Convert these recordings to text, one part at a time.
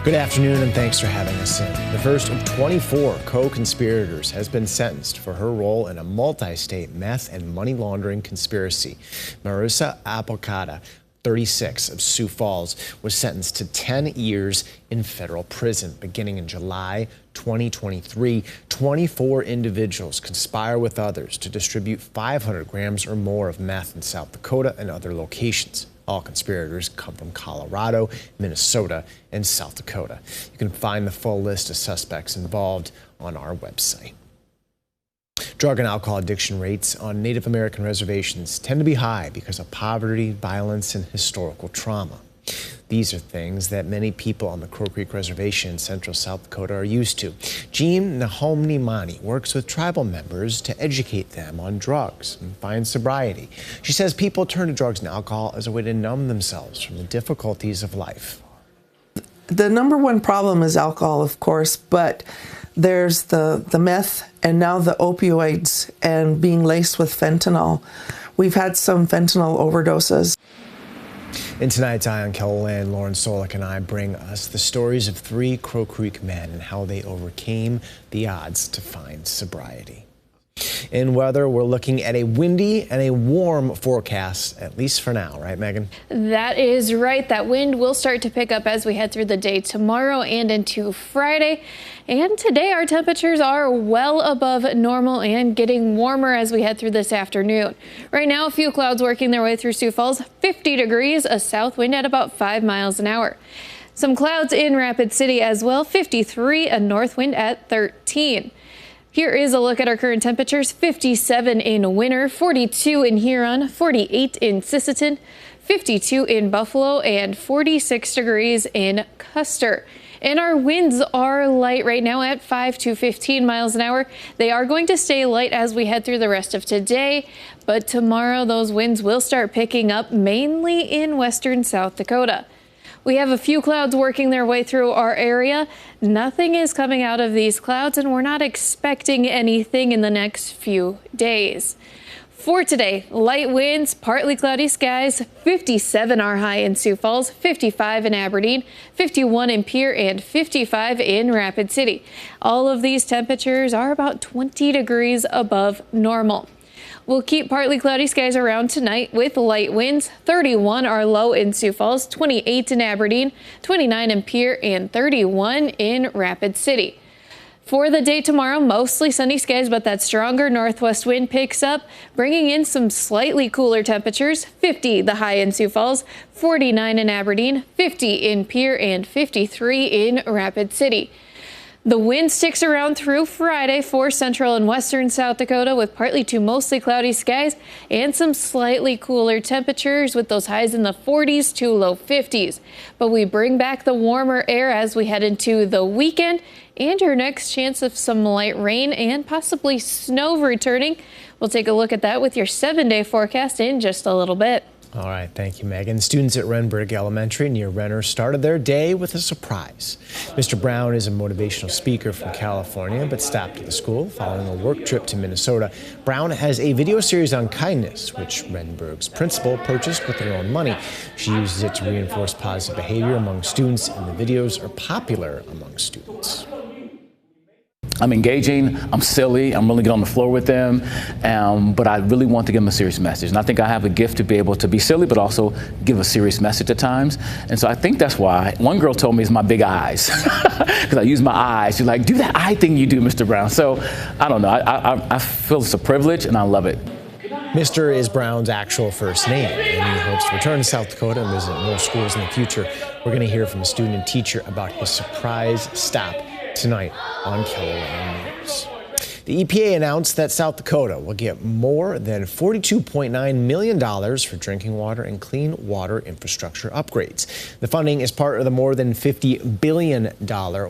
Good afternoon, and thanks for having us in. The first of 24 co-conspirators has been sentenced for her role in a multi-state meth and money laundering conspiracy. Marissa Apocata, 36, of Sioux Falls, was sentenced to 10 years in federal prison. Beginning in July 2023, 24 individuals conspire with others to distribute 500 grams or more of meth in South Dakota and other locations. All conspirators come from Colorado, Minnesota, and South Dakota. You can find the full list of suspects involved on our website. Drug and alcohol addiction rates on Native American reservations tend to be high because of poverty, violence, and historical trauma. These are things that many people on the Crow Creek Reservation in central South Dakota are used to. Jean Nahomni works with tribal members to educate them on drugs and find sobriety. She says people turn to drugs and alcohol as a way to numb themselves from the difficulties of life. The number one problem is alcohol, of course, but there's the meth and now the opioids and being laced with fentanyl. We've had some fentanyl overdoses. In tonight's Eye on KELOLAND, Lauren Solik and I bring us the stories of 3 Crow Creek men and how they overcame the odds to find sobriety. In weather, we're looking at a windy and a warm forecast, at least for now, right, Megan? That is right. That wind will start to pick up as we head through the day tomorrow and into Friday. And today our temperatures are well above normal and getting warmer as we head through this afternoon. Right now, a few clouds working their way through Sioux Falls, 50 degrees, a south wind at about 5 miles an hour. Some clouds in Rapid City as well, 53, a north wind at 13. Here is a look at our current temperatures: 57 in Winter, 42 in Huron, 48 in Sisseton, 52 in Buffalo, and 46 degrees in Custer. And our winds are light right now at 5 to 15 miles an hour. They are going to stay light as we head through the rest of today, but tomorrow those winds will start picking up, mainly in western South Dakota. We have a few clouds working their way through our area. Nothing is coming out of these clouds, and we're not expecting anything in the next few days. For today, light winds, partly cloudy skies, 57 our high in Sioux Falls, 55 in Aberdeen, 51 in Pierre, and 55 in Rapid City. All of these temperatures are about 20 degrees above normal. We'll keep partly cloudy skies around tonight with light winds. 31 are low in Sioux Falls, 28 in Aberdeen, 29 in Pierre, and 31 in Rapid City. For the day tomorrow, mostly sunny skies, but that stronger northwest wind picks up, bringing in some slightly cooler temperatures. 50 the high in Sioux Falls, 49 in Aberdeen, 50 in Pierre, and 53 in Rapid City. The wind sticks around through Friday for central and western South Dakota with partly to mostly cloudy skies and some slightly cooler temperatures with those highs in the 40s to low 50s. But we bring back the warmer air as we head into the weekend and your next chance of some light rain and possibly snow returning. We'll take a look at that with your 7-day forecast in just a little bit. All right, thank you, Megan. Students at Renberg Elementary near Renner started their day with a surprise. Mr. Brown is a motivational speaker from California, but stopped at the school following a work trip to Minnesota. Brown has a video series on kindness, which Renberg's principal purchased with her own money. She uses it to reinforce positive behavior among students, and the videos are popular among students. I'm engaging, I'm silly, I'm really good on the floor with them, but I really want to give them a serious message. And I think I have a gift to be able to be silly, but also give a serious message at times. And so I think that's why one girl told me it's my big eyes, because I use my eyes. She's like, do that eye thing you do, Mr. Brown. So I don't know, I feel it's a privilege and I love it. Mr. is Brown's actual first name, and he hopes to return to South Dakota and visit more schools in the future. We're going to hear from a student and teacher about his surprise stop tonight on KELOLAND News. The EPA announced that South Dakota will get more than $42.9 million for drinking water and clean water infrastructure upgrades. The funding is part of the more than $50 billion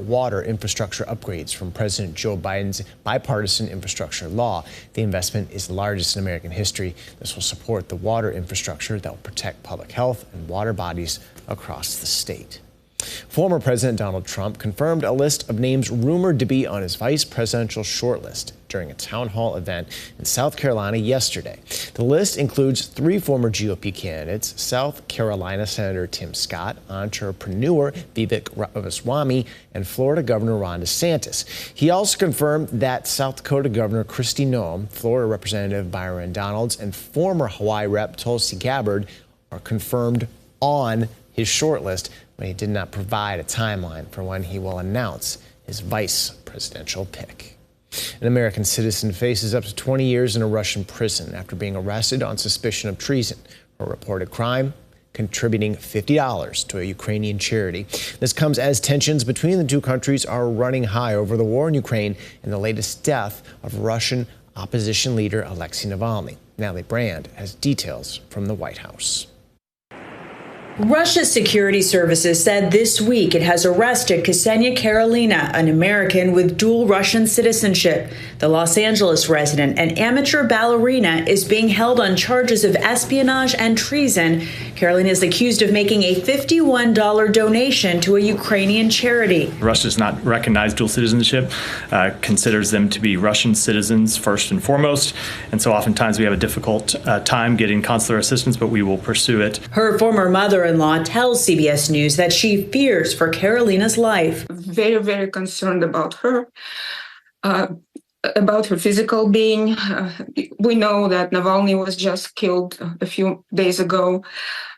water infrastructure upgrades from President Joe Biden's bipartisan infrastructure law. The investment is the largest in American history. This will support the water infrastructure that will protect public health and water bodies across the state. Former President Donald Trump confirmed a list of names rumored to be on his vice presidential shortlist during a town hall event in South Carolina yesterday. The list includes 3 former GOP candidates: South Carolina Senator Tim Scott, entrepreneur Vivek Ramaswamy, and Florida Governor Ron DeSantis. He also confirmed that South Dakota Governor Kristi Noem, Florida Representative Byron Donalds, and former Hawaii Rep Tulsi Gabbard are confirmed on his shortlist, but he did not provide a timeline for when he will announce his vice presidential pick. An American citizen faces up to 20 years in a Russian prison after being arrested on suspicion of treason for a reported crime contributing $50 to a Ukrainian charity. This comes as tensions between the two countries are running high over the war in Ukraine and the latest death of Russian opposition leader Alexei Navalny. Natalie Brand has details from the White House. Russia's security services said this week it has arrested Ksenia Karolina, an American with dual Russian citizenship. The Los Angeles resident, an amateur ballerina, is being held on charges of espionage and treason. Karolina is accused of making a $51 donation to a Ukrainian charity. Russia does not recognize dual citizenship, considers them to be Russian citizens first and foremost, and so oftentimes we have a difficult time getting consular assistance, but we will pursue it. Her former mother-in-law tells CBS News that she fears for Karolina's life. Very, very concerned about her. About her physical being. We know that Navalny was just killed a few days ago.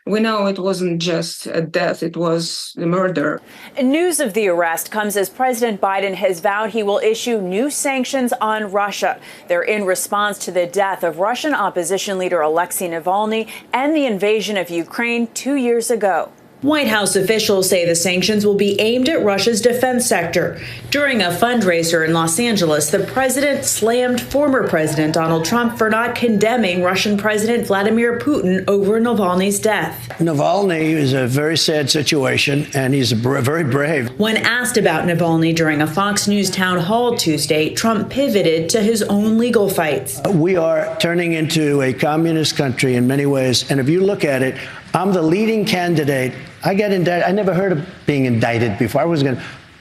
We know it wasn't just a death, it was a murder. News of the arrest comes as President Biden has vowed he will issue new sanctions on Russia. They're in response to the death of Russian opposition leader Alexei Navalny and the invasion of Ukraine 2 years ago. White House officials say the sanctions will be aimed at Russia's defense sector. During a fundraiser in Los Angeles, the president slammed former President Donald Trump for not condemning Russian President Vladimir Putin over Navalny's death. Navalny is a very sad situation, and he's very brave. When asked about Navalny during a Fox News town hall Tuesday, Trump pivoted to his own legal fights. We are turning into a communist country in many ways, and if you look at it, I'm the leading candidate. I got indicted. I never heard of being indicted before.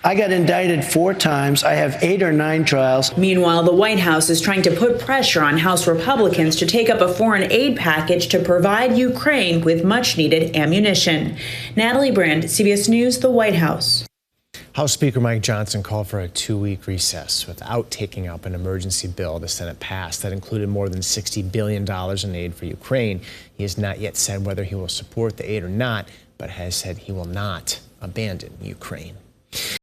I got indicted 4 times. I have 8 or 9 trials. Meanwhile, the White House is trying to put pressure on House Republicans to take up a foreign aid package to provide Ukraine with much-needed ammunition. Natalie Brand, CBS News, the White House. House Speaker Mike Johnson called for a 2-week recess without taking up an emergency bill the Senate passed that included more than $60 billion in aid for Ukraine. He has not yet said whether he will support the aid or not, but has said he will not abandon Ukraine.